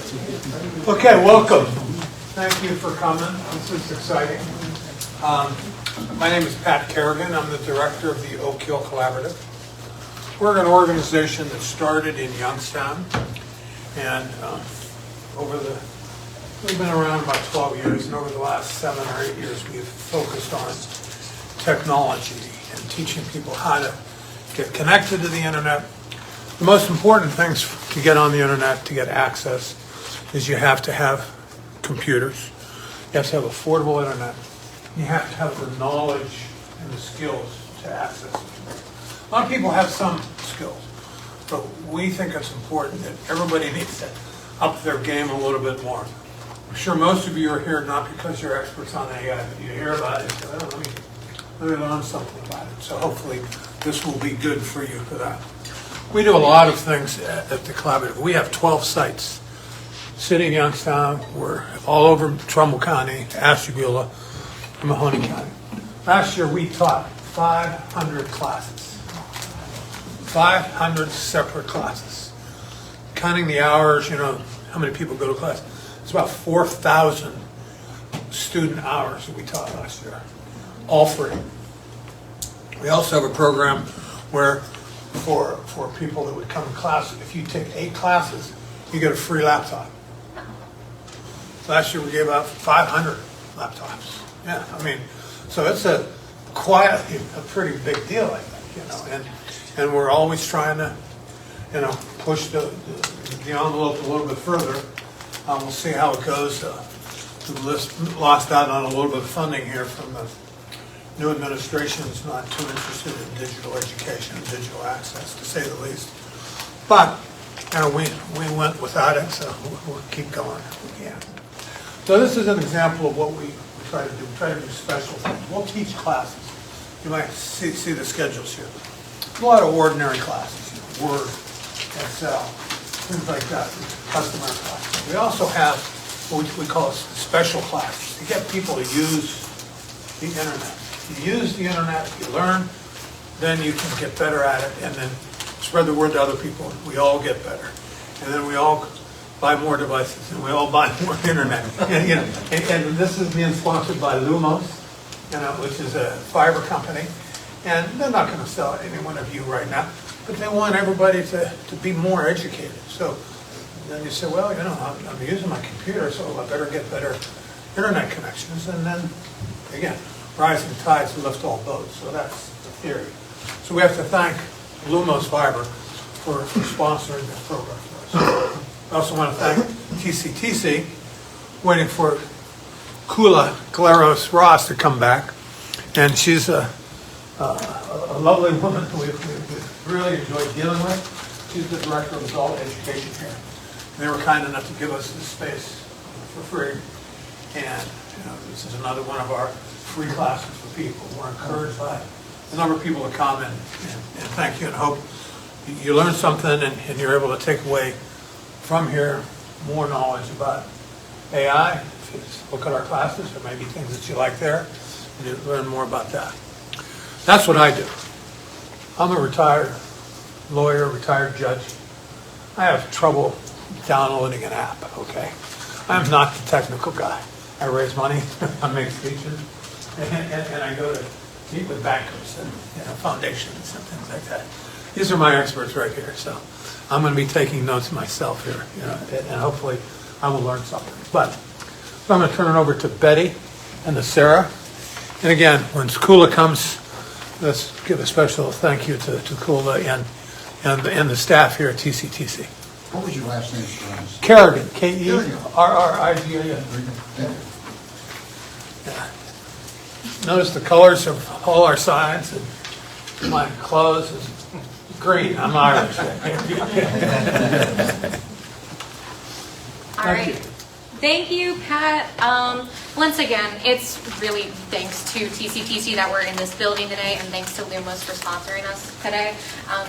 Okay, welcome. Thank you for coming. This is exciting. My name is Pat Kerrigan. I'm the director of the Oak Hill Collaborative. We're an organization that started in Youngstown, and we've been around about 12 years, and over the last 7 or 8 years, we've focused on technology and teaching people how to get connected to the internet. The most important things to get on the internet, to get access, is you have to have computers. You have to have affordable internet. You have to have the knowledge and the skills to access it. A lot of people have some skills, but we think it's important that everybody needs to up their game a little bit more. I'm sure most of you are here not because you're experts on AI, but you hear about it and say, oh, let me learn something about it. So hopefully this will be good for you for that. We do a lot of things at the Collaborative. We have 12 sites. City of Youngstown, we're all over Trumbull County, Ashtabula, and Mahoney County. Last year we taught 500 classes. 500 separate classes. Counting the hours, how many people go to class. It's about 4,000 student hours that we taught last year. All free. We also have a program where for people that would come to class, if you take 8 classes, you get a free laptop. Last year we gave out 500 laptops. Yeah, so it's a pretty big deal, I think, and we're always trying to, push the envelope a little bit further. We'll see how it goes. We've lost out on a little bit of funding here from the new administration. Is not too interested in digital education and digital access, to say the least. But we went without it, so we'll keep going if we can. So this is an example of what we try to do. We try to do special things. We'll teach classes. You might see the schedules here. A lot of ordinary classes, Word, Excel, things like that, customer classes. We also have what we call special classes to get people to use the internet. If you use the internet, if you learn, then you can get better at it, and then spread the word to other people. We all get better, and then we all buy more devices, and we all buy more internet. And this is being sponsored by LUMOS, which is a fiber company, and they're not going to sell it to any one of you right now, but they want everybody to be more educated. So then you say, well, I'm using my computer, so I better get better internet connections, and then again, rising tides lift all boats. So that's the theory. So we have to thank LUMOS Fiber for sponsoring this program for us. I also want to thank TCTC, waiting for Kula Galeros Ross to come back. And she's a lovely woman who we've really enjoyed dealing with. She's the director of adult education here. And they were kind enough to give us this space for free. And this is another one of our free classes for people. We're encouraged by the number of people that come and thank you, and hope you learn something and you're able to take away from here more knowledge about AI. If you look at our classes, there may be things that you like there, and you learn more about that. That's what I do. I'm a retired lawyer, retired judge. I have trouble downloading an app, okay? I'm not the technical guy. I raise money, I make speeches, and I go to meet with bankers and foundations and things like that. These are my experts right here, so I'm going to be taking notes myself here, and hopefully I will learn something. But so I'm going to turn it over to Betty and to Sarah. And again, when Kula comes, let's give a special thank you to Kula and the staff here at TCTC. What was your last name, friends? Kerrigan, Kerrigan. Yeah. Notice the colors of all our signs, and my clothes is green. I'm Irish. All right. Thank you, Pat. Once again, it's really thanks to TCTC that we're in this building today, and thanks to LUMOS for sponsoring us today.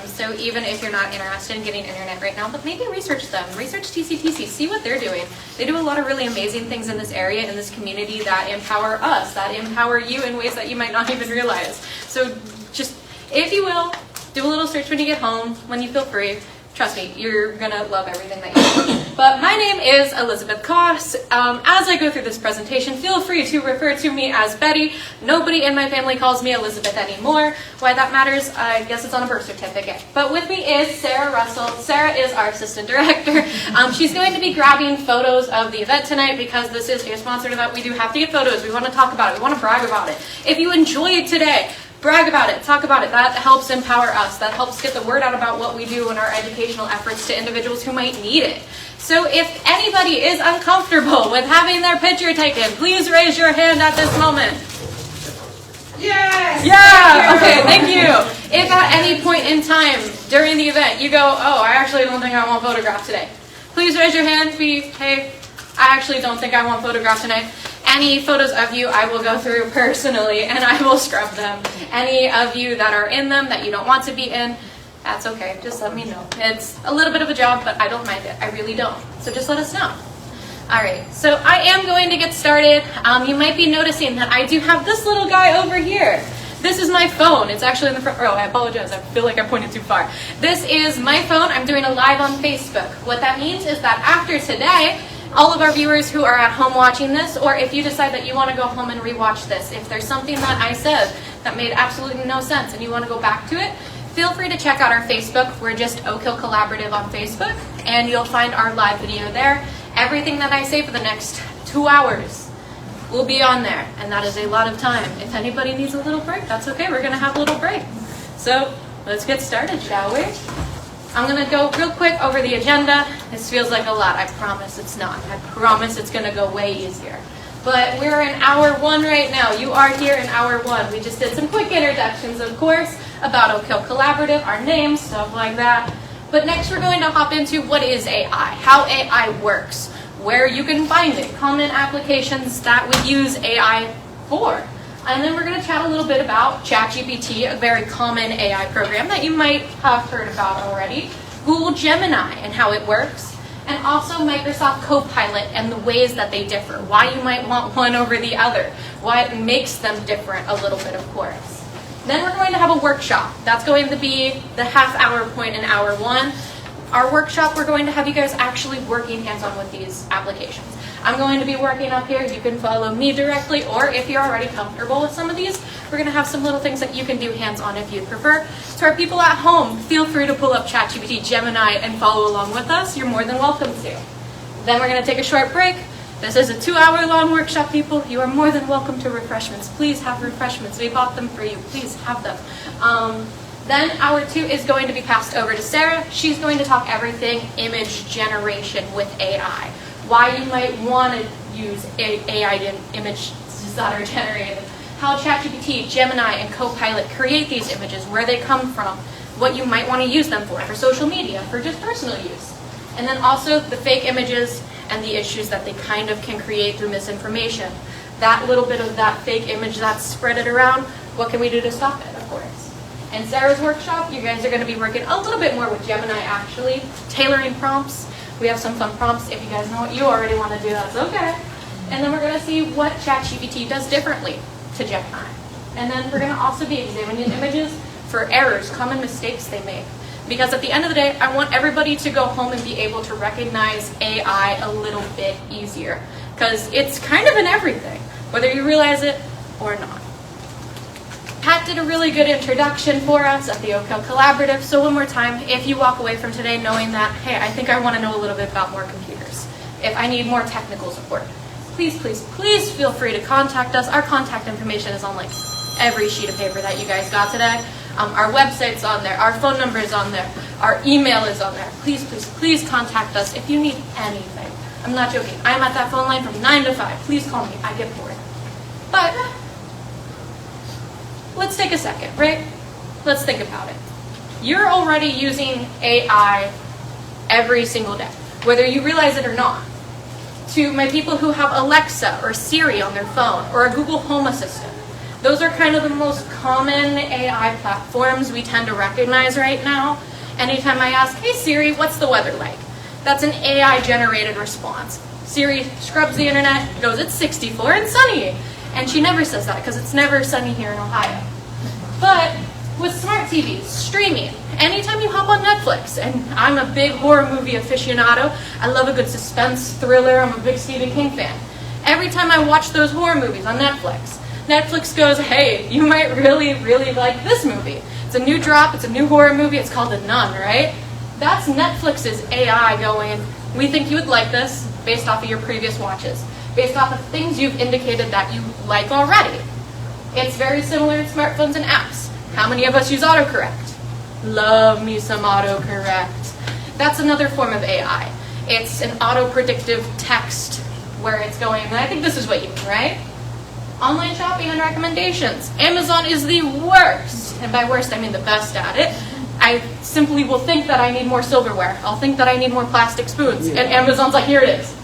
So even if you're not interested in getting internet right now, but maybe research them. Research TCTC. See what they're doing. They do a lot of really amazing things in this area, in this community, that empower us, that empower you in ways that you might not even realize. So just, if you will, do a little search when you get home, when you feel free. Trust me, you're going to love everything that you do. But my name is Elizabeth Koss. As I go through this presentation, feel free to refer to me as Betty. Nobody in my family calls me Elizabeth anymore. Why that matters, I guess it's on a birth certificate. But with me is Sarah Russell. Sarah is our assistant director. She's going to be grabbing photos of the event tonight because this is a sponsored event. We do have to get photos. We want to talk about it. We want to brag about it. If you enjoyed today, brag about it, talk about it. That helps empower us. That helps get the word out about what we do in our educational efforts to individuals who might need it. So if anybody is uncomfortable with having their picture taken, please raise your hand at this moment. Yes! Yeah! Okay, thank you. If at any point in time during the event you go, oh, I actually don't think I want photographed today, please raise your hand. Hey, I actually don't think I want photographed tonight. Any photos of you I will go through personally and I will scrub them. Any of you that are in them that you don't want to be in, that's okay. Just let me know. It's a little bit of a job, but I don't mind it. I really don't. So just let us know. All right, so I am going to get started. You might be noticing that I do have this little guy over here. This is my phone. It's actually in the front row. I apologize. I feel like I pointed too far. This is my phone. I'm doing a live on Facebook. What that means is that after today, all of our viewers who are at home watching this, or if you decide that you want to go home and rewatch this, if there's something that I said that made absolutely no sense and you want to go back to it, feel free to check out our Facebook. We're just Oak Hill Collaborative on Facebook, and you'll find our live video there. Everything that I say for the next 2 hours will be on there, and that is a lot of time. If anybody needs a little break, that's okay. We're going to have a little break. So let's get started, shall we? I'm going to go real quick over the agenda. This feels like a lot. I promise it's not. I promise it's going to go way easier. But we're in hour 1 right now. You are here in hour 1. We just did some quick introductions, of course, about Oak Hill Collaborative, our names, stuff like that. But next we're going to hop into what is AI, how AI works, where you can find it, common applications that we use AI for. And then we're going to chat a little bit about ChatGPT, a very common AI program that you might have heard about already, Google Gemini and how it works, and also Microsoft Copilot and the ways that they differ, why you might want one over the other, why it makes them different a little bit, of course. Then we're going to have a workshop. That's going to be the half-hour point in hour 1. Our workshop, we're going to have you guys actually working hands-on with these applications. I'm going to be working up here. You can follow me directly, or if you're already comfortable with some of these, we're going to have some little things that you can do hands-on if you prefer. To our people at home, feel free to pull up ChatGPT, Gemini, and follow along with us. You're more than welcome to. Then we're going to take a short break. This is a 2-hour-long workshop, people. You are more than welcome to refreshments. Please have refreshments. We bought them for you. Please have them. Then hour 2 is going to be passed over to Sarah. She's going to talk everything image generation with AI. Why you might want to use AI images that are generated. How ChatGPT, Gemini, and Copilot create these images, where they come from, what you might want to use them for social media, for just personal use. And then also the fake images and the issues that they kind of can create through misinformation. That little bit of that fake image that's spread it around, what can we do to stop it, of course? In Sarah's workshop, you guys are going to be working a little bit more with Gemini, actually, tailoring prompts. We have some fun prompts. If you guys know what you already want to do, that's okay. And then we're going to see what ChatGPT does differently to Gemini. And then we're going to also be examining images for errors, common mistakes they make. Because at the end of the day, I want everybody to go home and be able to recognize AI a little bit easier. Because it's kind of in everything, whether you realize it or not. Pat did a really good introduction for us at the Oak Hill Collaborative. So one more time, if you walk away from today knowing that, hey, I think I want to know a little bit about more computers. If I need more technical support, please, please, please feel free to contact us. Our contact information is on like every sheet of paper that you guys got today. Our website's on there, our phone number is on there, our email is on there. Please, please, please contact us if you need anything. I'm not joking. I'm at that phone line from 9 to 5. Please call me. I get bored. But let's take a second, right? Let's think about it. You're already using AI every single day, whether you realize it or not. To my people who have Alexa or Siri on their phone or a Google Home Assistant, those are kind of the most common AI platforms we tend to recognize right now. Anytime I ask, hey Siri, what's the weather like? That's an AI-generated response. Siri scrubs the internet, goes, it's 64 and sunny. And she never says that because it's never sunny here in Ohio. But With smart TVs, streaming, anytime you hop on Netflix, and I'm a big horror movie aficionado, I love a good suspense thriller, I'm a big Stephen King fan. Every time I watch those horror movies on Netflix, Netflix goes, hey, you might really, really like this movie. It's a new drop, it's a new horror movie, it's called The Nun, right? That's Netflix's AI going, we think you would like this based off of your previous watches, based off of things you've indicated that you like already. It's very similar to smartphones and apps. How many of us use autocorrect? Love me some autocorrect. That's another form of AI. It's an auto-predictive text where it's going, I think this is what you mean, right? Online shopping and recommendations. Amazon is the worst. And by worst, I mean the best at it. I simply will think that I need more silverware. I'll think that I need more plastic spoons. And Amazon's like, here it is.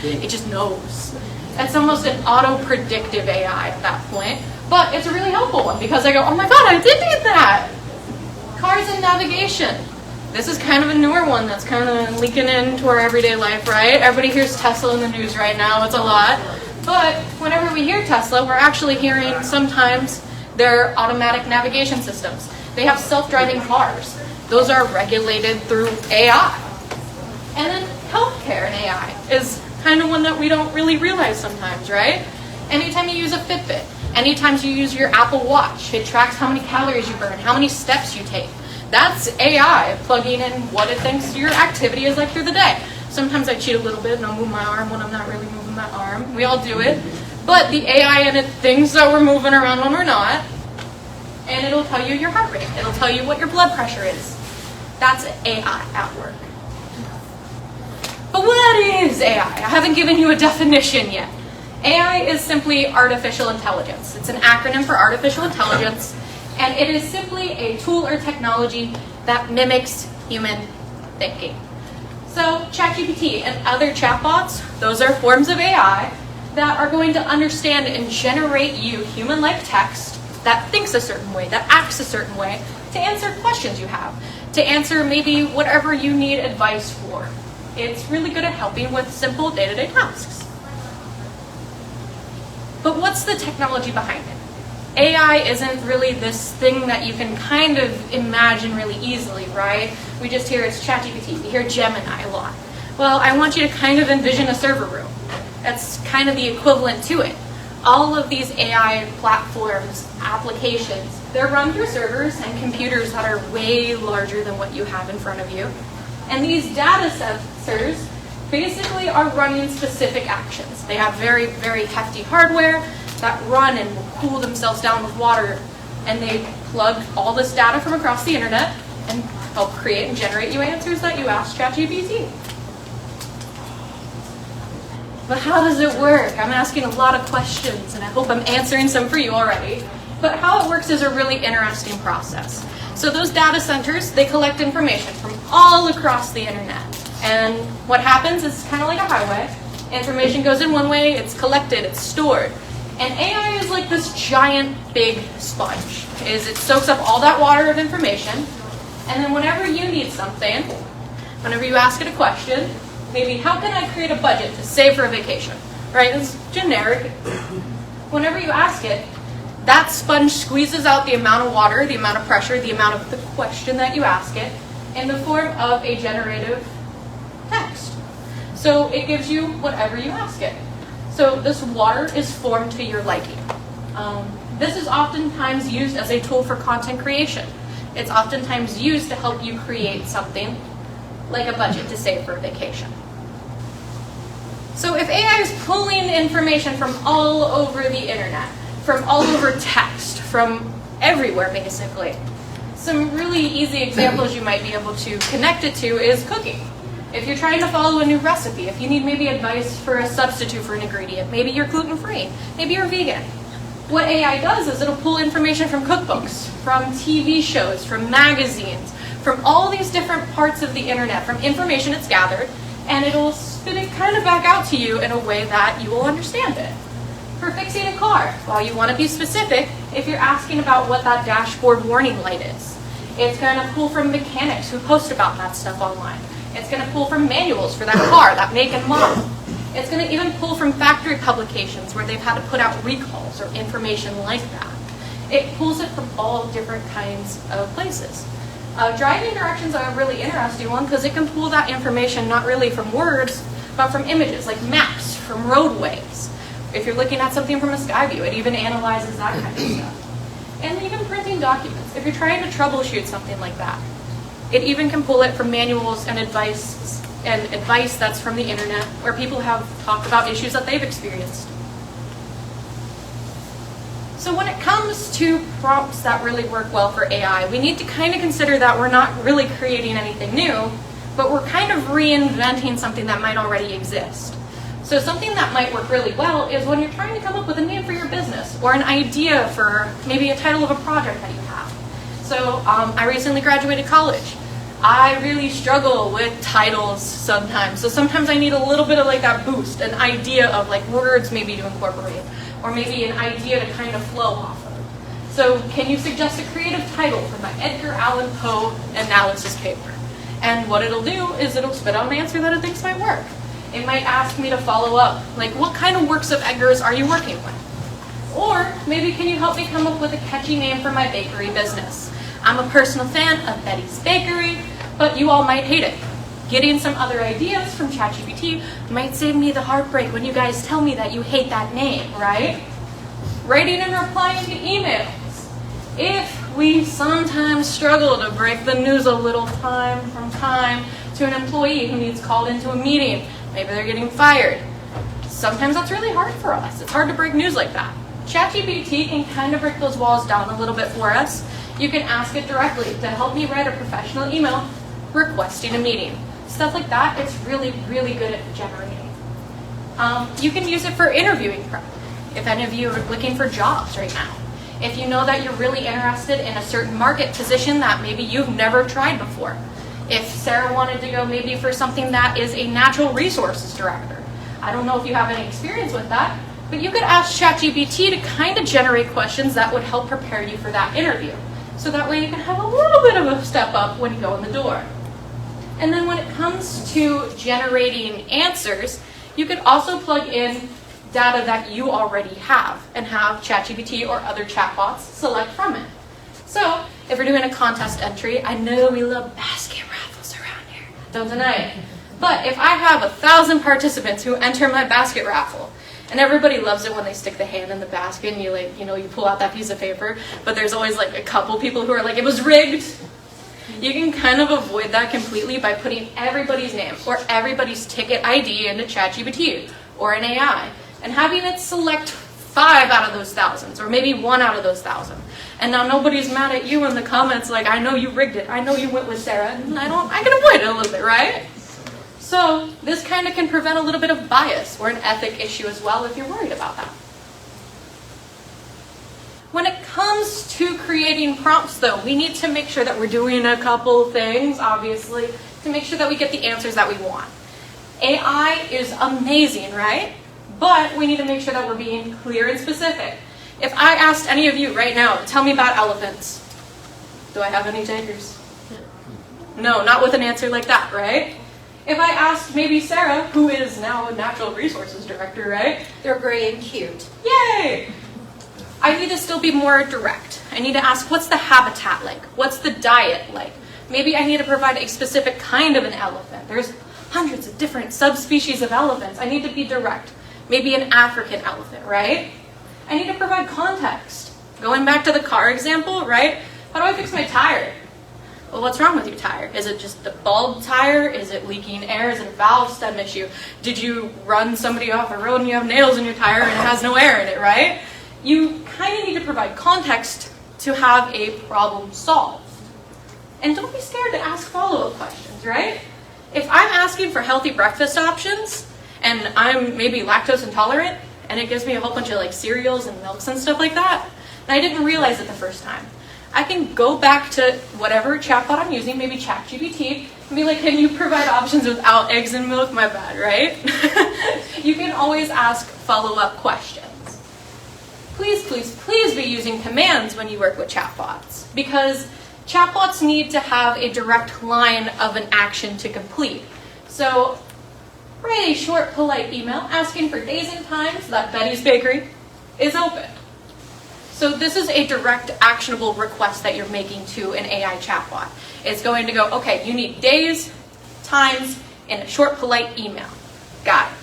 It just knows. It's almost an auto-predictive AI at that point. But it's a really helpful one because I go, oh my god, I did need that. Cars and navigation. This is kind of a newer one that's kind of leaking into our everyday life, right? Everybody hears Tesla in the news right now. It's a lot. But whenever we hear Tesla, we're actually hearing sometimes their automatic navigation systems. They have self-driving cars. Those are regulated through AI. And then healthcare and AI is kind of one that we don't really realize sometimes, right? Anytime you use a Fitbit, anytime you use your Apple Watch, it tracks how many calories you burn, how many steps you take. That's AI plugging in what it thinks your activity is like through the day. Sometimes I cheat a little bit and I'll move my arm when I'm not really moving my arm. We all do it. But the AI in it thinks that we're moving around when we're not. And it'll tell you your heart rate. It'll tell you what your blood pressure is. That's AI at work. But what is AI? I haven't given you a definition yet. AI is simply artificial intelligence. It's an acronym for artificial intelligence, and it is simply a tool or technology that mimics human thinking. So ChatGPT and other chatbots, those are forms of AI that are going to understand and generate you human-like text that thinks a certain way, that acts a certain way, to answer questions you have, to answer maybe whatever you need advice for. It's really good at helping with simple day-to-day tasks. But what's the technology behind it? AI isn't really this thing that you can kind of imagine really easily, right? We just hear it's ChatGPT, we hear Gemini a lot. Well, I want you to kind of envision a server room. That's kind of the equivalent to it. All of these AI platforms, applications, they're run through servers and computers that are way larger than what you have in front of you. And these data sensors basically are running specific actions. They have very, very hefty hardware that run and will cool themselves down with water, and they plug all this data from across the internet and help create and generate you answers that you ask ChatGPT. But how does it work? I'm asking a lot of questions, and I hope I'm answering some for you already. But how it works is a really interesting process. So those data centers, they collect information from all across the internet. And what happens is kind of like a highway. Information goes in one way, it's collected, it's stored. And AI is like this giant, big sponge. It soaks up all that water of information, and then whenever you need something, whenever you ask it a question, maybe how can I create a budget to save for a vacation? Right? It's generic. Whenever you ask it, that sponge squeezes out the amount of water, the amount of pressure, the amount of the question that you ask it in the form of a generative text. So it gives you whatever you ask it. So this water is formed to your liking. This is oftentimes used as a tool for content creation. It's oftentimes used to help you create something like a budget to save for a vacation. So if AI is pulling information from all over the internet, from all over text, from everywhere basically, some really easy examples you might be able to connect it to is cooking. If you're trying to follow a new recipe, if you need maybe advice for a substitute for an ingredient, maybe you're gluten-free, maybe you're vegan. What AI does is it'll pull information from cookbooks, from TV shows, from magazines, from all these different parts of the internet, from information it's gathered, and it'll spit it kind of back out to you in a way that you will understand it. For fixing a car, while you want to be specific, if you're asking about what that dashboard warning light is, it's going to pull from mechanics who post about that stuff online. It's going to pull from manuals for that car, that make and model. It's going to even pull from factory publications where they've had to put out recalls or information like that. It pulls it from all different kinds of places. Driving directions are a really interesting one because it can pull that information not really from words, but from images, like maps, from roadways. If you're looking at something from a sky view, it even analyzes that kind of stuff. And even printing documents. If you're trying to troubleshoot something like that, it even can pull it from manuals and advice that's from the internet, where people have talked about issues that they've experienced. So when it comes to prompts that really work well for AI, we need to kind of consider that we're not really creating anything new, but we're kind of reinventing something that might already exist. So something that might work really well is when you're trying to come up with a name for your business or an idea for maybe a title of a project that you have. So I recently graduated college. I really struggle with titles sometimes. So sometimes I need a little bit of like that boost, an idea of like words maybe to incorporate, or maybe an idea to kind of flow off of. So can you suggest a creative title for my Edgar Allan Poe analysis paper? And what it'll do is it'll spit out an answer that it thinks might work. It might ask me to follow up, like what kind of works of Edgar's are you working with? Or maybe can you help me come up with a catchy name for my bakery business? I'm a personal fan of Betty's Bakery, but you all might hate it. Getting some other ideas from ChatGPT might save me the heartbreak when you guys tell me that you hate that name, right? Writing and replying to emails. If we sometimes struggle to break the news a little time from time to an employee who needs called into a meeting, maybe they're getting fired. Sometimes that's really hard for us. It's hard to break news like that. ChatGPT can kind of break those walls down a little bit for us. You can ask it directly to help me write a professional email requesting a meeting. Stuff like that, it's really, really good at generating. You can use it for interviewing prep. If any of you are looking for jobs right now, if you know that you're really interested in a certain market position that maybe you've never tried before. If Sarah wanted to go maybe for something that is a natural resources director. I don't know if you have any experience with that, but you could ask ChatGPT to kind of generate questions that would help prepare you for that interview. So that way you can have a little bit of a step up when you go in the door. And then when it comes to generating answers, you could also plug in data that you already have and have ChatGPT or other chatbots select from it. So if we're doing a contest entry, I know we love basket raffles around here, don't deny it. But if I have 1,000 participants who enter my basket raffle, and everybody loves it when they stick the hand in the basket and you pull out that piece of paper, but there's always like a couple people who are like, it was rigged. You can kind of avoid that completely by putting everybody's name or everybody's ticket ID into ChatGPT or an AI and having it select 5 out of those thousands or maybe 1 out of those 1,000. And now nobody's mad at you in the comments like, I know you rigged it. I know you went with Sarah. And I can avoid it a little bit, right? So this kind of can prevent a little bit of bias or an ethic issue as well if you're worried about that. When it comes to creating prompts, though, we need to make sure that we're doing a couple things, obviously, to make sure that we get the answers that we want. AI is amazing, right? But we need to make sure that we're being clear and specific. If I asked any of you right now, tell me about elephants, do I have any takers? No, not with an answer like that, right? If I asked maybe Sarah, who is now a natural resources director, right? They're gray and cute. Yay! I need to still be more direct. I need to ask, what's the habitat like? What's the diet like? Maybe I need to provide a specific kind of an elephant. There's hundreds of different subspecies of elephants. I need to be direct. Maybe an African elephant, right? I need to provide context. Going back to the car example, right? How do I fix my tire? Well, what's wrong with your tire? Is it just a bulb tire? Is it leaking air? Is it a valve stem issue? Did you run somebody off a road and you have nails in your tire and it has no air in it, right? You kind of need to provide context to have a problem solved. And don't be scared to ask follow-up questions, right? If I'm asking for healthy breakfast options and I'm maybe lactose intolerant and it gives me a whole bunch of like cereals and milks and stuff like that, and I didn't realize it the first time, I can go back to whatever chatbot I'm using, maybe ChatGPT, and be like, can you provide options without eggs and milk? My bad, right? You can always ask follow-up questions. Please, please, please be using commands when you work with chatbots, because chatbots need to have a direct line of an action to complete. So write a short, polite email asking for days and times that Betty's Bakery is open. So this is a direct actionable request that you're making to an AI chatbot. It's going to go, okay, you need days, times, and a short, polite email. Got it.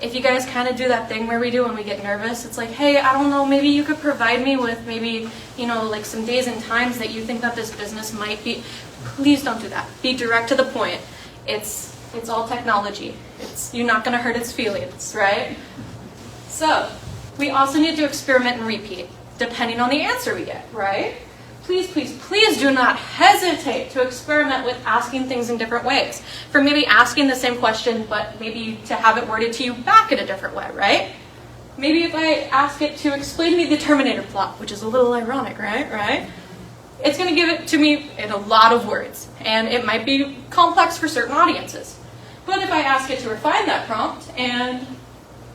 If you guys kind of do that thing where we do when we get nervous, it's like, hey, I don't know, maybe you could provide me with maybe, like some days and times that you think that this business might be. Please don't do that. Be direct to the point. It's all technology. You're not going to hurt its feelings, right? So we also need to experiment and repeat, depending on the answer we get, right? Please, please, please do not hesitate to experiment with asking things in different ways. For maybe asking the same question, but maybe to have it worded to you back in a different way, right? Maybe if I ask it to explain to me the Terminator plot, which is a little ironic, right? It's going to give it to me in a lot of words, and it might be complex for certain audiences. But if I ask it to refine that prompt, and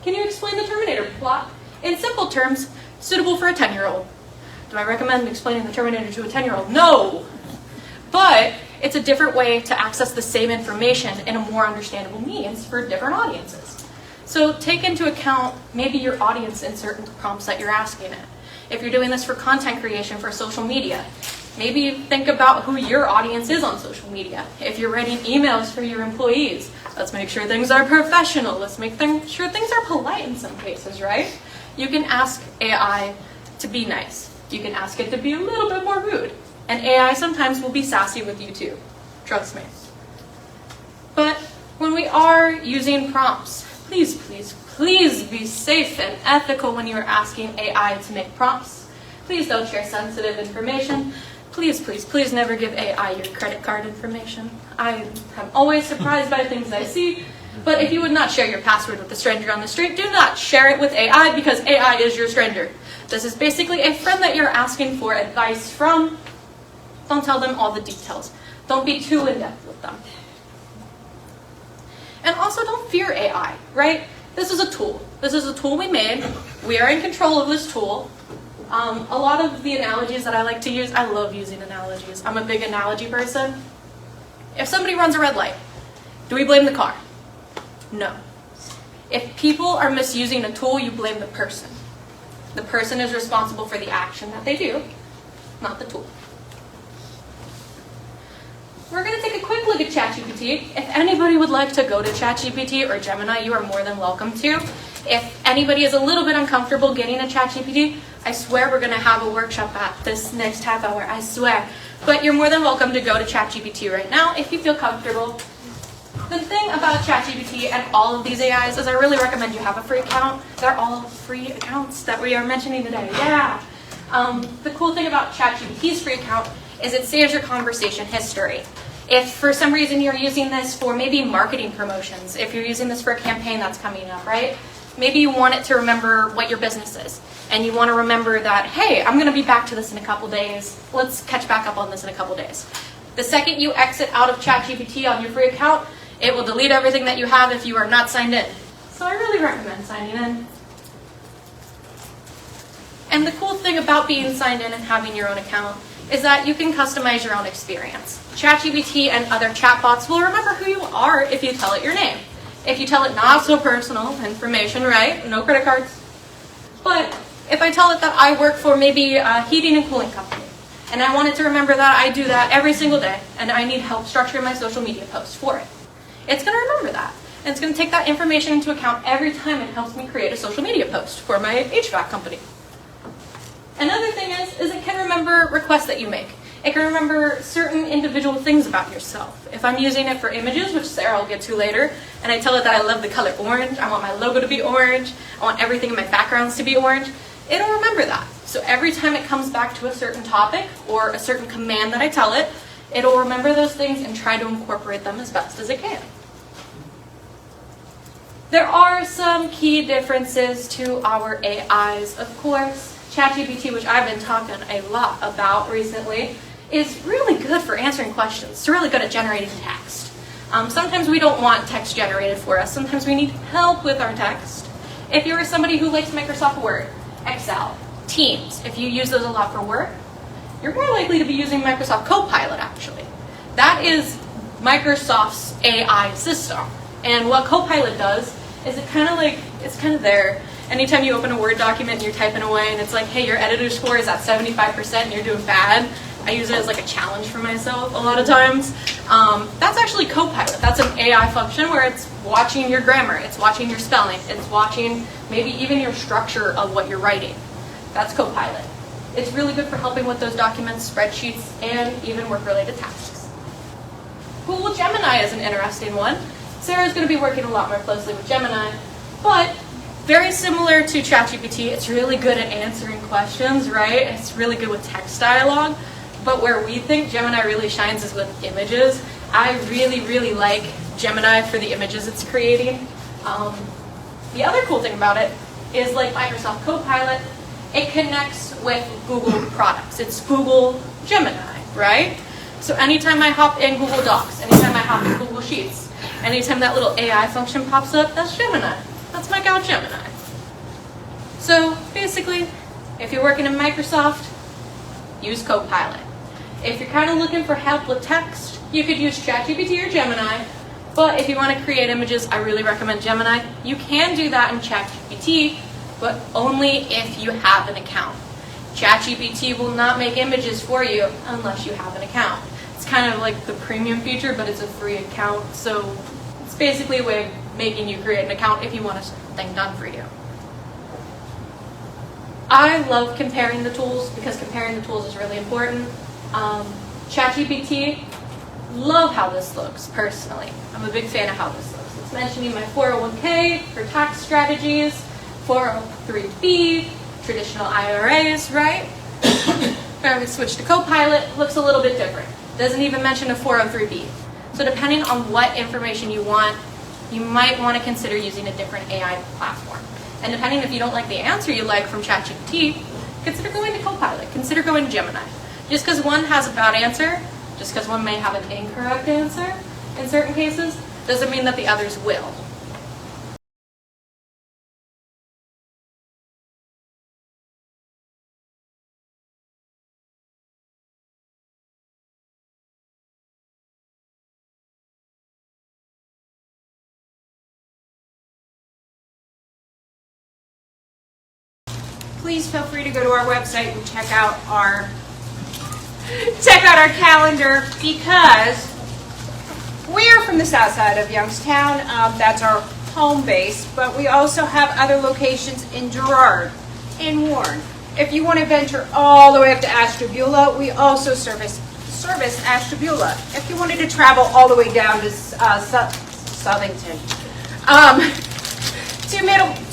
can you explain the Terminator plot in simple terms suitable for a 10-year-old? Do I recommend explaining the Terminator to a 10-year-old? No! But it's a different way to access the same information in a more understandable means for different audiences. So take into account maybe your audience in certain prompts that you're asking it. If you're doing this for content creation for social media, maybe think about who your audience is on social media. If you're writing emails for your employees, let's make sure things are professional. Let's make sure things are polite in some cases, right? You can ask AI to be nice. You can ask it to be a little bit more rude. And AI sometimes will be sassy with you too. Trust me. But when we are using prompts, please, please, please be safe and ethical when you're asking AI to make prompts. Please don't share sensitive information. Please, please, please never give AI your credit card information. I am always surprised by things I see. But if you would not share your password with a stranger on the street, do not share it with AI because AI is your stranger. This is basically a friend that you're asking for advice from. Don't tell them all the details. Don't be too in-depth with them. And also don't fear AI, right? This is a tool. This is a tool we made. We are in control of this tool. A lot of the analogies that I like to use, I love using analogies. I'm a big analogy person. If somebody runs a red light, do we blame the car? No. If people are misusing a tool, you blame the person. The person is responsible for the action that they do, not the tool. We're going to take a quick look at ChatGPT. If anybody would like to go to ChatGPT or Gemini, you are more than welcome to. If anybody is a little bit uncomfortable getting a ChatGPT, I swear we're going to have a workshop at this next half hour, I swear. But you're more than welcome to go to ChatGPT right now if you feel comfortable. The thing about ChatGPT and all of these AIs is I really recommend you have a free account. They're all free accounts that we are mentioning today. Yeah. The cool thing about ChatGPT's free account is it saves your conversation history. If for some reason you're using this for maybe marketing promotions, if you're using this for a campaign that's coming up, right? Maybe you want it to remember what your business is. And you want to remember that, hey, I'm going to be back to this in a couple days. Let's catch back up on this in a couple days. The second you exit out of ChatGPT on your free account, it will delete everything that you have if you are not signed in. So I really recommend signing in. And the cool thing about being signed in and having your own account is that you can customize your own experience. ChatGPT and other chatbots will remember who you are if you tell it your name. If you tell it not so personal information, right? No credit cards. But if I tell it that I work for maybe a heating and cooling company, and I want it to remember that I do that every single day, and I need help structuring my social media posts for it, it's going to remember that. And it's going to take that information into account every time it helps me create a social media post for my HVAC company. Another thing is it can remember requests that you make. It can remember certain individual things about yourself. If I'm using it for images, which Sarah will get to later, and I tell it that I love the color orange, I want my logo to be orange, I want everything in my backgrounds to be orange, it'll remember that. So every time it comes back to a certain topic or a certain command that I tell it, it'll remember those things and try to incorporate them as best as it can. There are some key differences to our AIs, of course. ChatGPT, which I've been talking a lot about recently, is really good for answering questions. It's really good at generating text. Sometimes we don't want text generated for us. Sometimes we need help with our text. If you're somebody who likes Microsoft Word, Excel, Teams, if you use those a lot for work, you're more likely to be using Microsoft Copilot, actually. That is Microsoft's AI system. And what Copilot does is it's kind of there. Anytime you open a Word document and you're typing away and it's like, hey, your editor score is at 75% and you're doing bad, I use it as like a challenge for myself a lot of times. That's actually Copilot. That's an AI function where it's watching your grammar, it's watching your spelling, it's watching maybe even your structure of what you're writing. That's Copilot. It's really good for helping with those documents, spreadsheets, and even work-related tasks. Google Gemini is an interesting one. Sarah's going to be working a lot more closely with Gemini, but very similar to ChatGPT, it's really good at answering questions, right? It's really good with text dialogue, but where we think Gemini really shines is with images. I really, really like Gemini for the images it's creating. The other cool thing about it is like Microsoft Copilot, it connects with Google products. It's Google Gemini, right? So anytime I hop in Google Docs, anytime I hop in Google Sheets, anytime that little AI function pops up, that's Gemini. That's my gal Gemini. So basically, if you're working in Microsoft, use Copilot. If you're kind of looking for help with text, you could use ChatGPT or Gemini. But if you want to create images, I really recommend Gemini. You can do that in ChatGPT, but only if you have an account. ChatGPT will not make images for you unless you have an account. It's kind of like the premium feature, but it's a free account. So it's basically a way of making you create an account if you want something done for you. I love comparing the tools because comparing the tools is really important. ChatGPT, love how this looks personally. I'm a big fan of how this looks. It's mentioning my 401k for tax strategies, 403b, traditional IRAs, right? If I would switch to Copilot, it looks a little bit different. Doesn't even mention a 403b. So depending on what information you want, you might want to consider using a different AI platform. And depending if you don't like the answer you like from ChatGPT, consider going to Copilot, consider going to Gemini. Just because one has a bad answer, just because one may have an incorrect answer in certain cases, doesn't mean that the others will. Please feel free to go to our website and check out our calendar, because we're from the south side of Youngstown. That's our home base, but we also have other locations in Girard, in Warren. If you want to venture all the way up to Ashtabula, we also service Ashtabula. If you wanted to travel all the way down to Southington,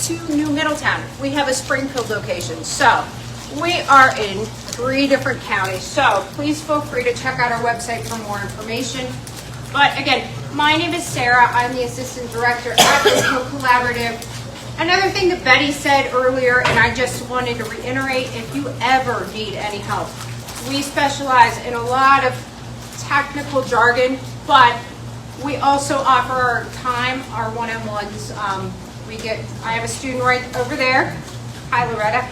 to New Middletown, we have a Springfield location. So we are in 3 different counties. So please feel free to check out our website for more information. But again, my name is Sarah. I'm the Assistant Director at the Collaborative. Another thing that Betty said earlier, and I just wanted to reiterate, if you ever need any help, we specialize in a lot of technical jargon, but we also offer our time, our one-on-ones. I have a student right over there, hi Loretta,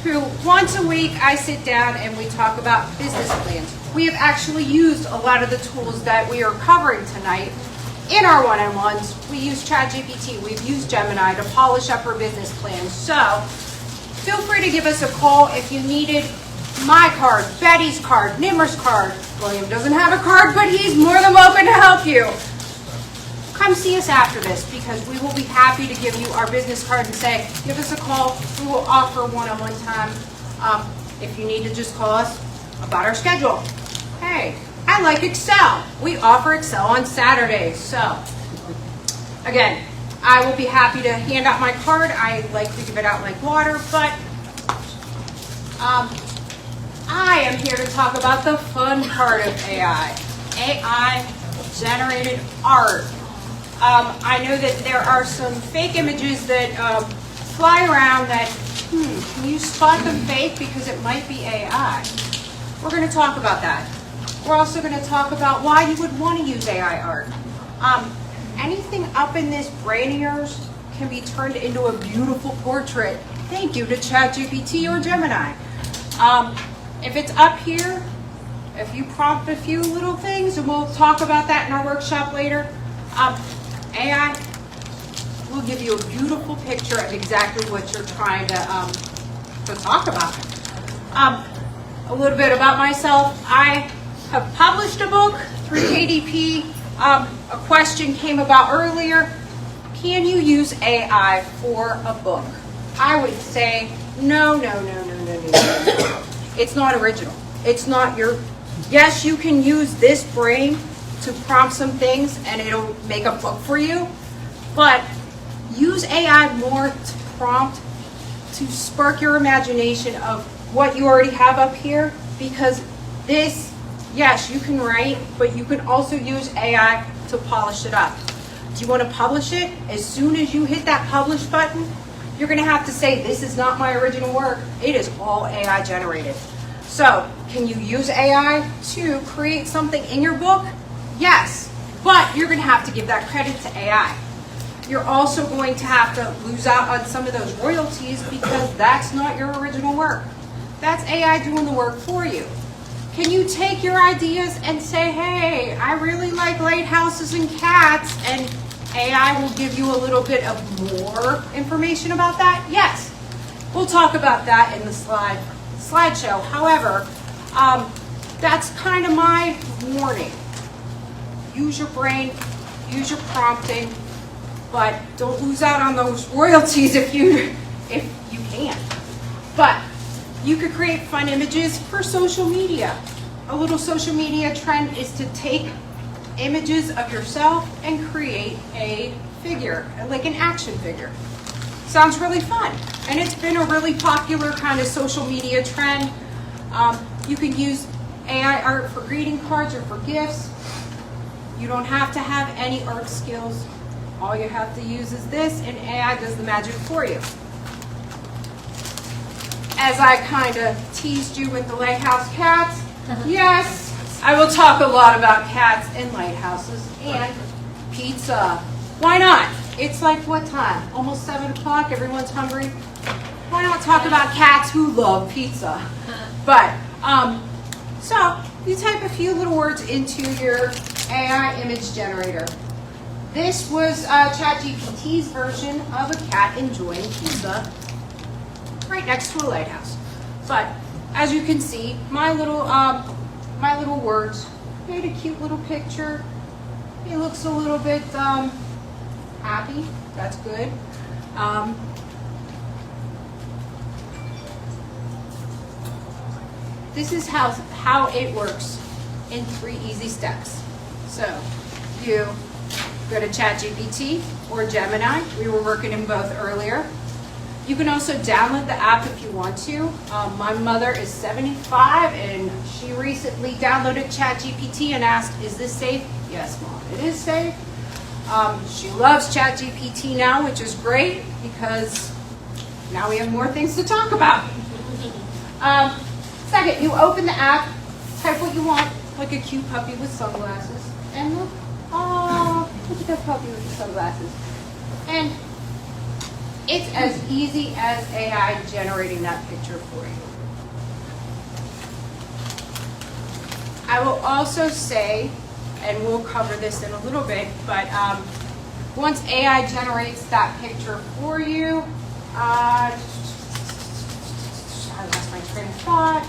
who once a week I sit down and we talk about business plans. We have actually used a lot of the tools that we are covering tonight in our one-on-ones. We use ChatGPT, we've used Gemini to polish up our business plans. So feel free to give us a call if you needed my card, Betty's card, Nimmer's card. William doesn't have a card, but he's more than welcome to help you. Come see us after this, because we will be happy to give you our business card and say, give us a call. We will offer one-on-one time. If you need to just call us about our schedule. Hey, I like Excel. We offer Excel on Saturdays. So, again, I will be happy to hand out my card. I like to give it out like water, but I am here to talk about the fun part of AI. AI-generated art. I know that there are some fake images that fly around that, can you spot them fake because it might be AI? We're going to talk about that. We're also going to talk about why you would want to use AI art. Anything up in this brain of yours can be turned into a beautiful portrait. Thank you to ChatGPT or Gemini. If it's up here, if you prompt a few little things, and we'll talk about that in our workshop later, AI will give you a beautiful picture of exactly what you're trying to talk about. A little bit about myself. I have published a book through KDP. A question came about earlier. Can you use AI for a book? I would say no. It's not original. It's not your, yes, you can use this brain to prompt some things and it'll make a book for you, but use AI more to prompt, to spark your imagination of what you already have up here, because this, yes, you can write, but you can also use AI to polish it up. Do you want to publish it? As soon as you hit that publish button, you're going to have to say, this is not my original work. It is all AI generated. So, can you use AI to create something in your book? Yes, but you're going to have to give that credit to AI. You're also going to have to lose out on some of those royalties because that's not your original work. That's AI doing the work for you. Can you take your ideas and say, hey, I really like lighthouses and cats, and AI will give you a little bit of more information about that? Yes. We'll talk about that in the slideshow. However, that's kind of my warning. Use your brain, use your prompting, but don't lose out on those royalties if you can. But you could create fun images for social media. A little social media trend is to take images of yourself and create a figure, like an action figure. Sounds really fun. And it's been a really popular kind of social media trend. You can use AI art for greeting cards or for gifts. You don't have to have any art skills. All you have to use is this, and AI does the magic for you. As I kind of teased you with the lighthouse cats, yes, I will talk a lot about cats and lighthouses and pizza. Why not? It's like what time? Almost 7 o'clock, everyone's hungry. Why not talk about cats who love pizza? But, so you type a few little words into your AI image generator. This was ChatGPT's version of a cat enjoying pizza right next to a lighthouse. But as you can see, my little words made a cute little picture. It looks a little bit happy. That's good. This is how it works in 3 easy steps. So you go to ChatGPT or Gemini. We were working in both earlier. You can also download the app if you want to. My mother is 75 and she recently downloaded ChatGPT and asked, is this safe? Yes, Mom, it is safe. She loves ChatGPT now, which is great because now we have more things to talk about. Second, you open the app, type what you want, like a cute puppy with sunglasses. And look, oh, look at that puppy with the sunglasses. And it's as easy as AI generating that picture for you. I will also say, and we'll cover this in a little bit, but once AI generates that picture for you, I lost my train of thought.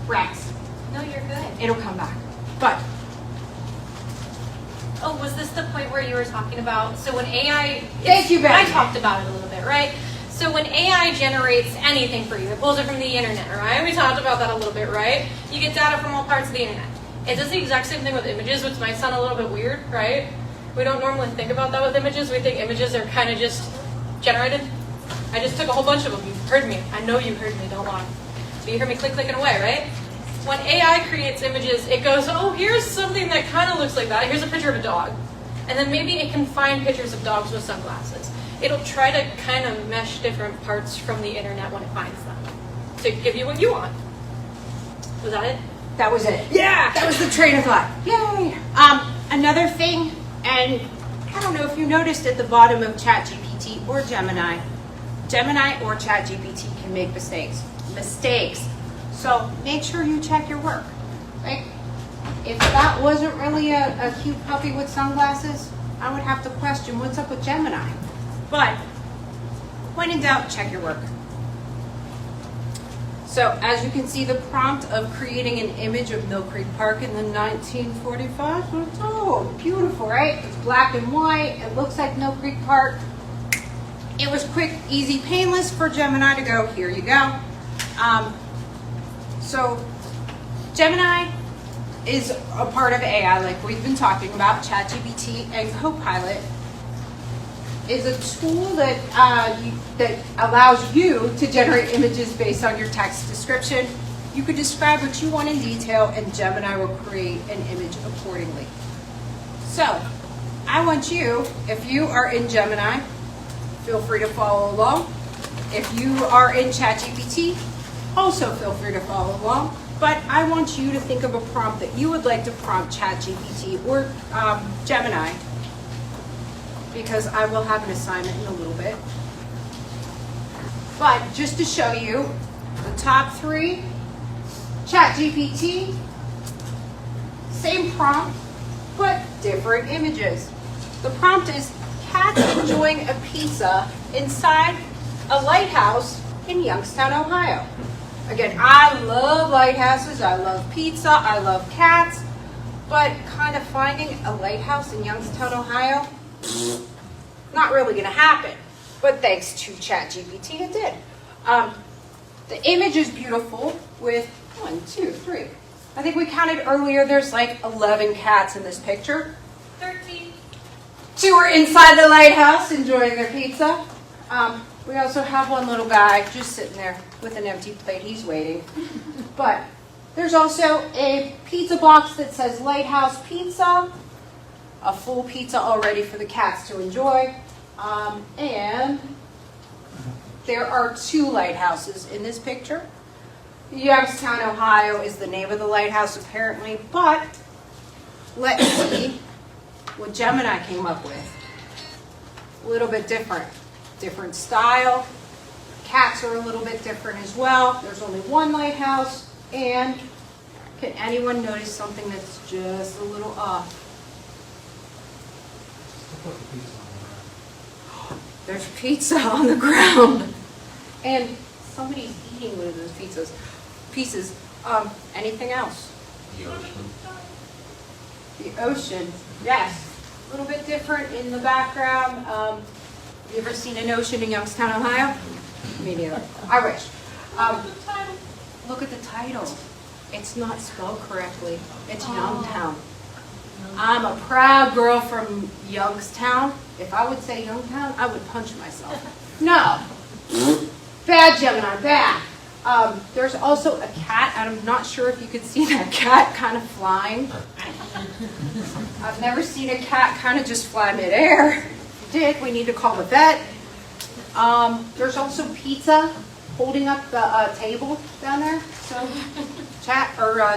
Rex. No, you're good. It'll come back. But oh, was this the point where you were talking about, so when AI... Thank you, Becky. I talked about it a little bit, right? So when AI generates anything for you, it pulls it from the internet, right? We talked about that a little bit, right? You get data from all parts of the internet. It does the exact same thing with images, which might sound a little bit weird, right? We don't normally think about that with images. We think images are kind of just generated. I just took a whole bunch of them. You've heard me. I know you heard me. Don't lie. So you heard me clicking away, right? When AI creates images, it goes, oh, here's something that kind of looks like that. Here's a picture of a dog. And then maybe it can find pictures of dogs with sunglasses. It'll try to kind of mesh different parts from the internet when it finds them to give you what you want. Was that it? that was it. Yeah! That was the train of thought. Yay! Another thing, and I don't know if you noticed at the bottom of ChatGPT or Gemini or ChatGPT can make mistakes. So make sure you check your work. Like, if that wasn't really a cute puppy with sunglasses, I would have to question what's up with Gemini. But when in doubt, check your work. So as you can see, the prompt of creating an image of Mill Creek Park in the 1945. Oh, beautiful, right? It's black and white. It looks like Mill Creek Park. It was quick, easy, painless for Gemini to go, here you go. So Gemini is a part of AI, like we've been talking about. ChatGPT and Copilot is a tool that that allows you to generate images based on your text description. You could describe what you want in detail, and Gemini will create an image accordingly. So, I want you, if you are in Gemini, feel free to follow along. If you are in ChatGPT, also feel free to follow along. But I want you to think of a prompt that you would like to prompt ChatGPT or Gemini, because I will have an assignment in a little bit. But just to show you, the top three, ChatGPT, same prompt, but different images. The prompt is cats enjoying a pizza inside a lighthouse in Youngstown, Ohio. Again, I love lighthouses, I love pizza, I love cats, but kind of finding a lighthouse in Youngstown, Ohio, not really going to happen. But thanks to ChatGPT, it did. The image is beautiful with 1, 2, 3. I think we counted earlier, there's like 11 cats in this picture. 13. 2 are inside the lighthouse enjoying their pizza. We also have one little guy just sitting there with an empty plate. He's waiting. But there's also a pizza box that says Lighthouse Pizza. A full pizza already for the cats to enjoy. And there are 2 lighthouses in this picture. Youngstown, Ohio is the name of the lighthouse apparently, but let's see what Gemini came up with. A little bit different. Different style. Cats are a little bit different as well. There's only 1 lighthouse, and can anyone notice something that's just a little off? There's pizza on the ground. And somebody's eating one of those pieces. Anything else? The ocean. The ocean, yes. A little bit different in the background. Have you ever seen an ocean in Youngstown, Ohio? Me neither. I wish. Look at the title. It's not spelled correctly. It's Youngstown. I'm a proud girl from Youngstown. If I would say Youngstown, I would punch myself. No. Bad, Gemini, bad. There's also a cat, and I'm not sure if you could see that cat kind of flying. I've never seen a cat kind of just fly midair. If you did, we need to call the vet. There's also pizza holding up the table down there. So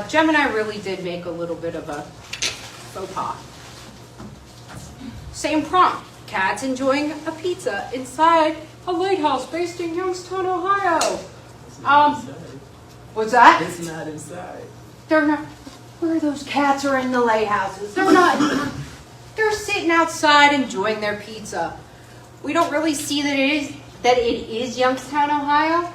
Gemini really did make a little bit of a faux pas. Same prompt. Cats enjoying a pizza inside a lighthouse based in Youngstown, Ohio. What's that? It's not inside. They're not. Where those cats are in the lighthouses? They're not. They're sitting outside enjoying their pizza. We don't really see that it is Youngstown, Ohio.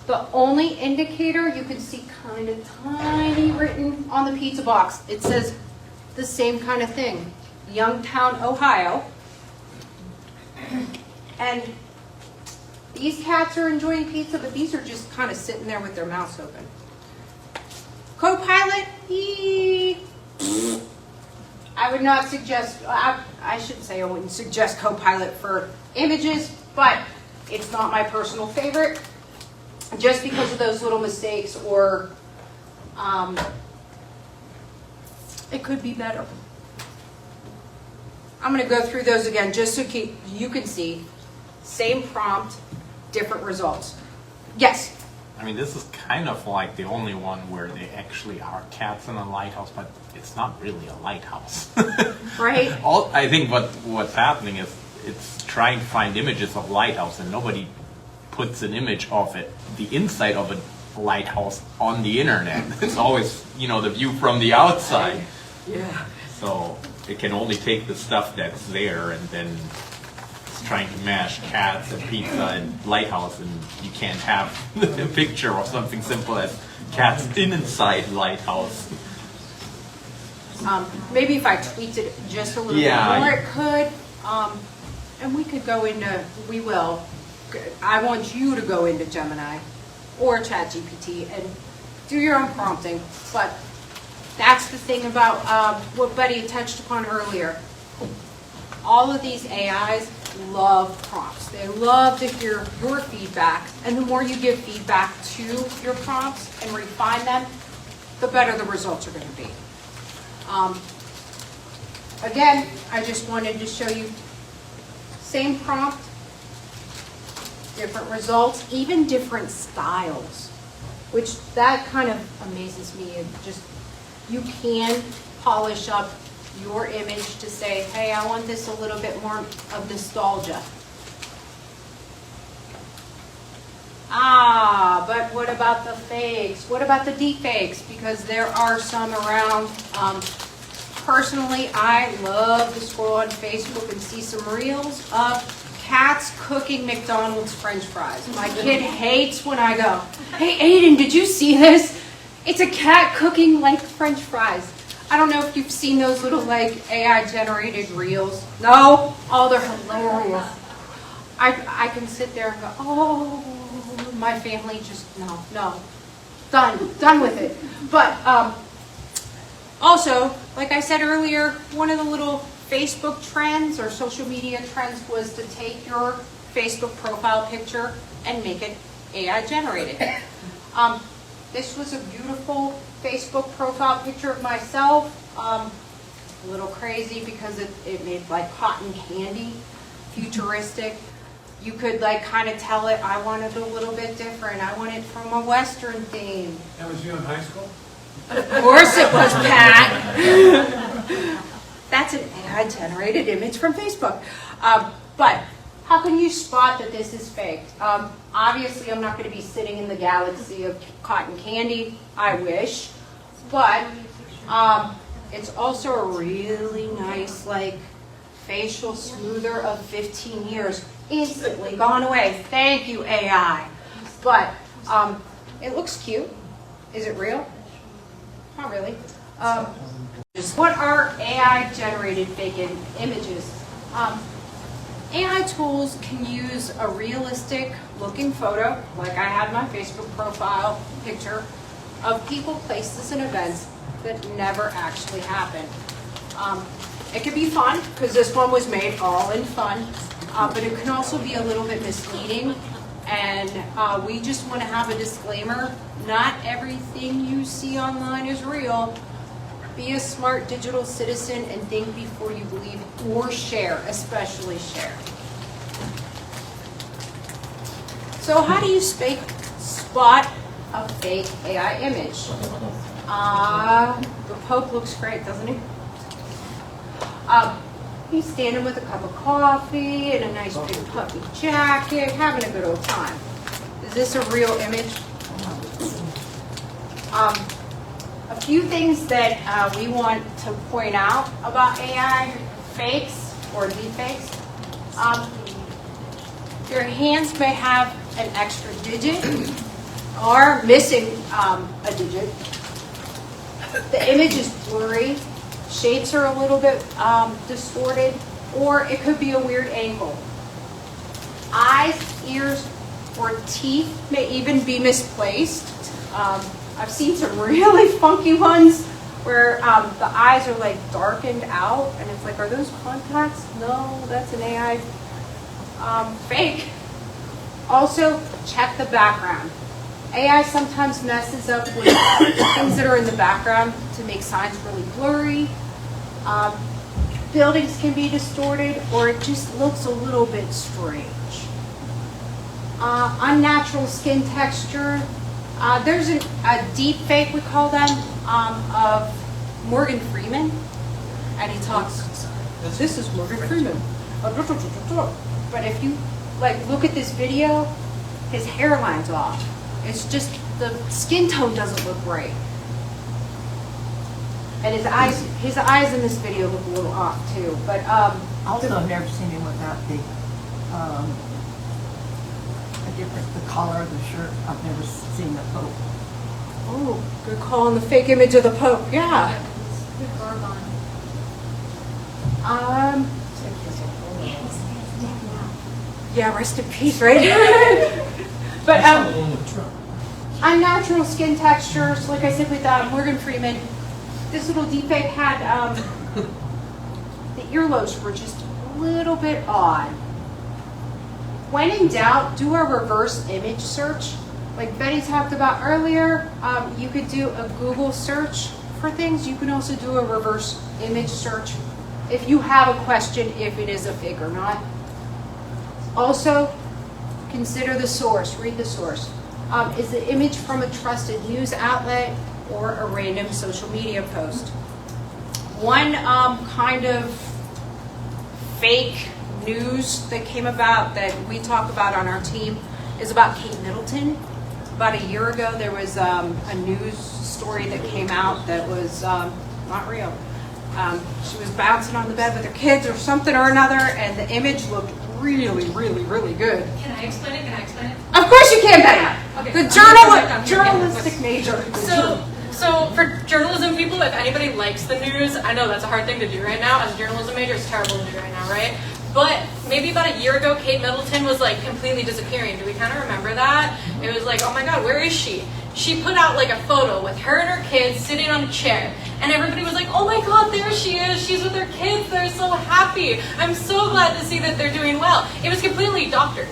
The only indicator you can see kind of tiny written on the pizza box. It says the same kind of thing, Youngstown, Ohio. And these cats are enjoying pizza, but these are just kind of sitting there with their mouths open. Copilot, I would not suggest, I shouldn't say I wouldn't suggest Copilot for images, but it's not my personal favorite, just because of those little mistakes, or it could be better. I'm going to go through those again just so you can see. Same prompt, different results. Yes? I mean, this is kind of like the only one where they actually are cats in a lighthouse, but it's not really a lighthouse. Right? I think what's happening is it's trying to find images of lighthouse, and nobody puts an image of it, the inside of a lighthouse, on the internet. It's always, the view from the outside. Yeah. So it can only take the stuff that's there and then trying to mash cats and pizza and lighthouse, and you can't have a picture of something simple as cats inside lighthouse. Maybe if I tweaked it just a little bit Yeah. more, it could. And we could go into, we will. I want you to go into Gemini or ChatGPT and do your own prompting. But that's the thing about what Betty touched upon earlier. All of these AIs love prompts. They love to hear your feedback. And the more you give feedback to your prompts and refine them, the better the results are going to be. Again, I just wanted to show you same prompt, different results, even different styles, which that kind of amazes me. It just, you can polish up your image to say, hey, I want this a little bit more of nostalgia. But what about the fakes? What about the deep fakes? Because there are some around. Personally, I love to scroll on Facebook and see some reels of cats cooking McDonald's French fries. My kid hates when I go, hey Aiden, did you see this? It's a cat cooking like French fries. I don't know if you've seen those little like AI generated reels. No? Oh, they're hilarious. I can sit there and go, oh, my family just, no. Done with it. But also, like I said earlier, one of the little Facebook trends or social media trends was to take your Facebook profile picture and make it AI generated. This was a beautiful Facebook profile picture of myself. A little crazy because it made like cotton candy, futuristic. You could like kind of tell it, I want it a little bit different. I want it from a Western theme. That was you in high school? Of course it was, Pat. That's an AI-generated image from Facebook. But how can you spot that this is faked? Obviously, I'm not going to be sitting in the galaxy of cotton candy. I wish. But it's also a really nice, like, facial smoother of 15 years. Instantly gone away. Thank you, AI. But it looks cute. Is it real? Not really. What are AI-generated fake images? AI tools can use a realistic-looking photo, like I had my Facebook profile picture, of people, places, and events that never actually happened. It can be fun, because this one was made all in fun, but it can also be a little bit misleading. And we just want to have a disclaimer. Not everything you see online is real. Be a smart digital citizen and think before you believe or share, especially share. So how do you spot a fake AI image? The Pope looks great, doesn't he? He's standing with a cup of coffee and a nice big puffy jacket, having a good old time. Is this a real image? A few things that we want to point out about AI fakes or deepfakes. Your hands may have an extra digit or missing a digit. The image is blurry. Shapes are a little bit distorted, or it could be a weird angle. Eyes, ears, or teeth may even be misplaced. I've seen some really funky ones where the eyes are like darkened out, and it's like, are those contacts? No, that's an AI fake. Also, check the background. AI sometimes messes up with things that are in the background to make signs really blurry. Buildings can be distorted, or it just looks a little bit strange. Unnatural skin texture. There's a deep fake, we call them, of Morgan Freeman, and he talks, this is Morgan Freeman. But if you look at this video, his hairline's off. It's just the skin tone doesn't look right. And his eyes in this video look a little off too. But Also, I've never seen him without the the color of the shirt. I've never seen the Pope. Oh, good call on the fake image of the Pope. Yeah. Good garb on. Yeah, rest in peace, right? But unnatural skin textures, like I said with Morgan Freeman, this little deepfake had the earlobes were just a little bit odd. When in doubt, do a reverse image search. Like Betty talked about earlier, you could do a Google search for things. You can also do a reverse image search if you have a question if it is a fake or not. Also, consider the source, read the source. Is the image from a trusted news outlet or a random social media post? One kind of fake news that came about that we talk about on our team is about Kate Middleton. About a year ago, there was a news story that came out that was not real. She was bouncing on the bed with her kids or something or another, and the image looked really, really, really good. Can I explain it? Of course you can, Betty. Okay. The journalistic major. So for journalism people, if anybody likes the news, I know that's a hard thing to do right now. As a journalism major, it's terrible to do right now, right? But maybe about a year ago, Kate Middleton was like completely disappearing. Do we kind of remember that? It was like, oh my God, where is she? She put out like a photo with her and her kids sitting on a chair. And everybody was like, oh my God, there she is. She's with her kids. They're so happy. I'm so glad to see that they're doing well. It was completely doctored.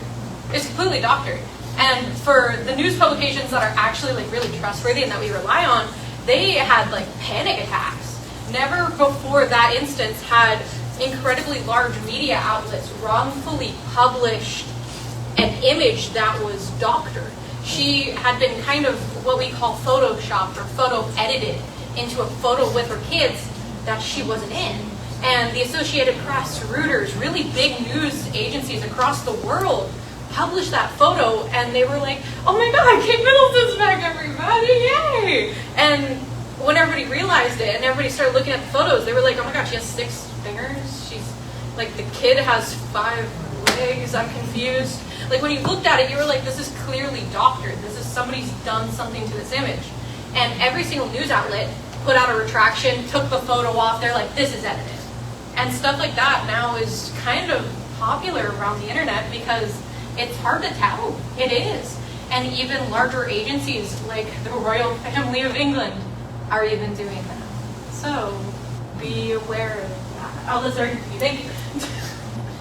It's completely doctored. And for the news publications that are actually like really trustworthy and that we rely on, they had like panic attacks. Never before that instance had incredibly large media outlets wrongfully published an image that was doctored. She had been kind of what we call photoshopped or photo edited into a photo with her kids that she wasn't in. And the Associated Press, Reuters, really big news agencies across the world published that photo, and they were like, oh my God, Kate Middleton's back, everybody, yay! And when everybody realized it and everybody started looking at the photos, they were like, oh my God, she has 6 fingers. She's like, the kid has 5 legs. I'm confused. Like when you looked at it, you were like, this is clearly doctored. This is somebody's done something to this image. And every single news outlet put out a retraction, took the photo off. They're like, this is edited. And stuff like that now is kind of popular around the internet because it's hard to tell. It is. And even larger agencies like the Royal Family of England are even doing that. So be aware of that. I'll listen to you. Thank you.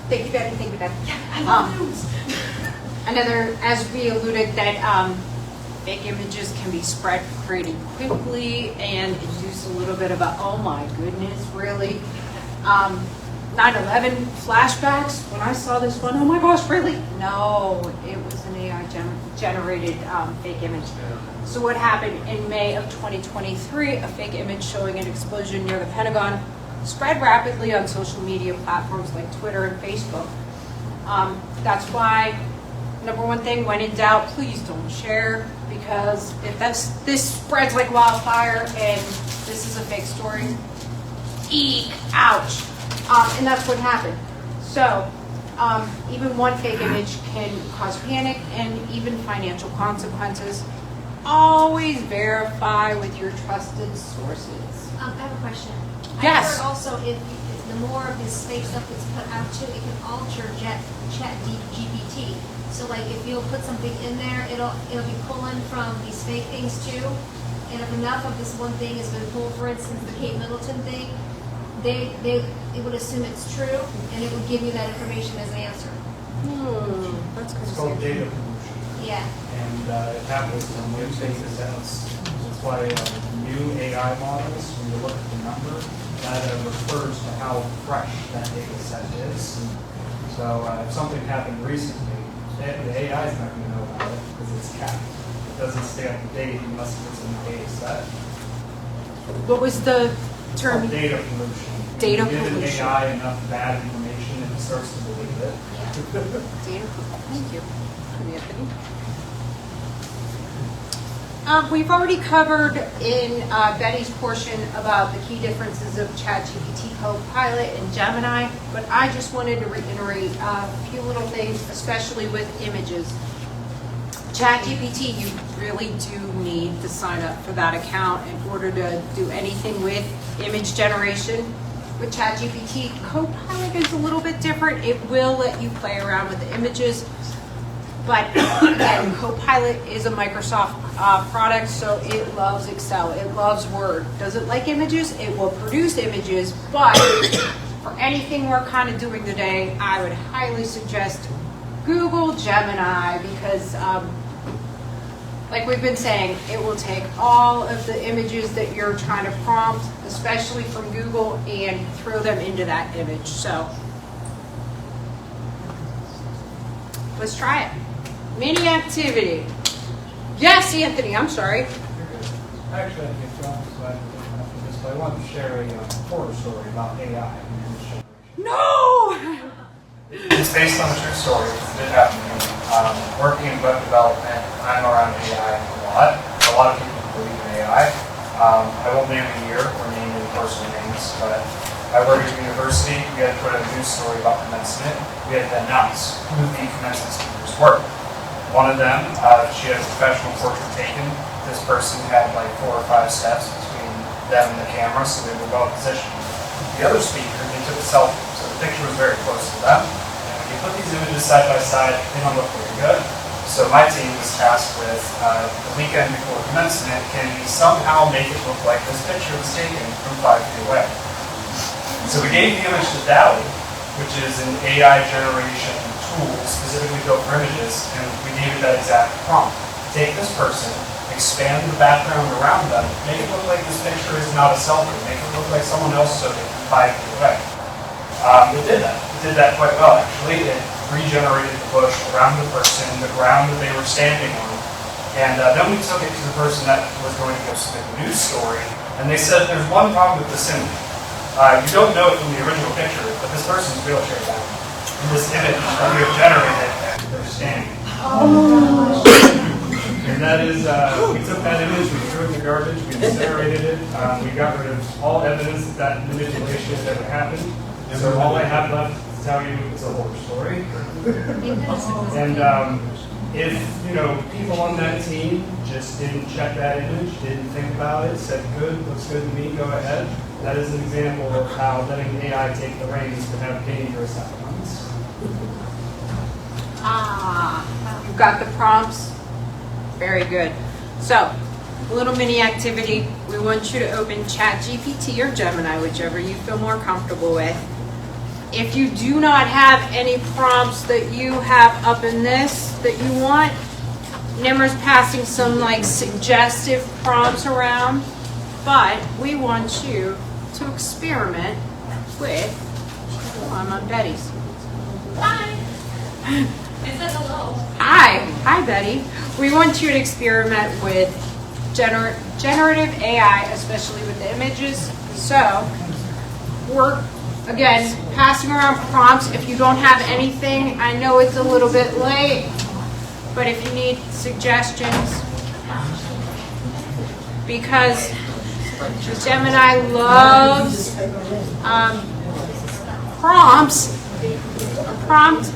Thank you, Betty. Thank you, Betty. I love news. Another, as we alluded, that fake images can be spread pretty quickly and induce a little bit of a, oh my goodness, really? 9/11 flashbacks, when I saw this one, oh my gosh, really? No, it was an AI generated fake image. So what happened in May of 2023, a fake image showing an explosion near the Pentagon spread rapidly on social media platforms like Twitter and Facebook. That's why, number one thing, when in doubt, please don't share, because if this spreads like wildfire and this is a fake story, eek, ouch. And that's what happened. So even one fake image can cause panic and even financial consequences. Always verify with your trusted sources. I have a question. Yes. I heard also if the more of this fake stuff that's put out too, it can alter chat GPT. So like if you'll put something in there, it'll be pulling from these fake things too. And if enough of this one thing has been pulled, for instance, the Kate Middleton thing, it would assume it's true, and it would give you that information as an answer. That's It's called data pollution, Yeah. and it happens when things exist. That's why new AI models, when you look at the number, that refers to how fresh that data set is. So if something happened recently, the AI is not going to know about it because it's capped. It doesn't stay up to date unless it's in the data set. What was the It's term? called data pollution. Data When you give pollution. an AI enough bad information, it starts to believe it. Thank you. We've already covered in Betty's portion about the key differences of ChatGPT, Copilot, and Gemini, but I just wanted to reiterate a few little things, especially with images. ChatGPT, you really do need to sign up for that account in order to do anything with image generation. With ChatGPT, Copilot is a little bit different. It will let you play around with the images, but again, Copilot is a Microsoft product, so it loves Excel, it loves Word. Does it like images? It will produce images, but for anything we're kind of doing today, I would highly suggest Google Gemini, because like we've been saying, it will take all of the images that you're trying to prompt, especially from Google, and throw them into that image. So let's try it. Mini activity. Yes, Anthony, I'm sorry. Actually, I think John was glad to look after this, but I wanted to share a horror story about AI and image generation. No! It's based on a true story. It did happen to me. Working in web development, I'm around AI a lot of people believe in AI. I won't name a year or name any personal names, but I work at a university. We had to put a news story about commencement. We had to announce who the commencement speakers were. One of them, she had a professional portrait taken. This person had like 4 or 5 steps between them and the camera, so they were well positioned. The other speaker, they took a selfie, so the picture was very close to them. And when you put these images side by side, they don't look very good. So my team was tasked with, the weekend before commencement, can we somehow make it look like this picture was taken from 5 feet away? So we gave the image to DALL-E, which is an AI generation tool specifically built for images, and we gave it that exact prompt. Take this person, expand the background around them, make it look like this picture is not a selfie, make it look like someone else took it 5 feet away. It did that. It did that quite well, actually. It regenerated the bush around the person, the ground that they were standing on, and then we took it to the person that was going to go submit the news story, and they said, there's one problem with this image. You don't know it from the original picture, but this person's wheelchair bound. In this image that we have generated, they're standing. And that is, we took that image, we threw it in the garbage, we incinerated it, we got rid of all evidence that manipulation has ever happened. So all I have left to tell you is a horror story. And if, people on that team just didn't check that image, didn't think about it, said, good, looks good to me, go ahead, that is an example of how letting AI take the reins can have dangerous outcomes. You've got the prompts. Very good. So, a little mini activity. We want you to open ChatGPT or Gemini, whichever you feel more comfortable with. If you do not have any prompts that you have up in this that you want, Nimmer's passing some suggestive prompts around, but we want you to experiment with, I'm on Betty's. Hi. It says hello. Hi Betty. We want you to experiment with generative AI, especially with the images. So we're, again, passing around prompts. If you don't have anything, I know it's a little bit late, but if you need suggestions, because Gemini loves prompts. A prompt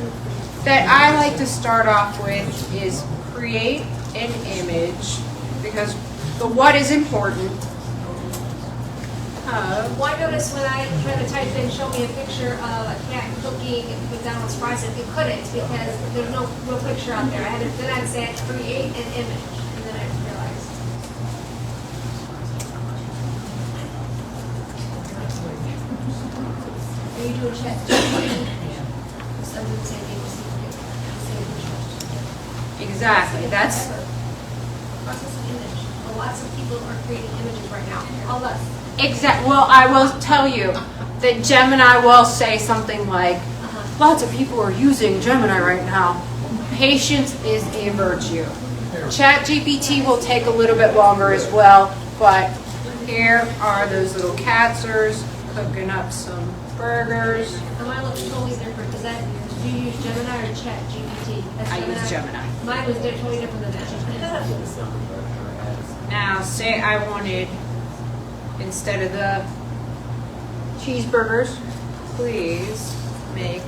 that I like to start off with is create an image, because the what is important. Well, I noticed when I tried to type in, show me a picture of a cat cooking McDonald's fries, it couldn't because there's no real picture out there. Then I'd say create an image, and then I realized. When you do a chat, some of the same thing. Exactly. That's Process an image. Well, lots of people are creating images right now. All of us. exact. Well, I will tell you that Gemini will say something like, lots of people are using Gemini right now. Patience is a virtue. ChatGPT will take a little bit longer as well, but here are those little catsers cooking up some burgers. And mine looks totally different. Is that, do you use Gemini or Chat GPT? That's I use Gemini. Mine was totally different than that. Now, say I wanted, instead of the cheeseburgers, please make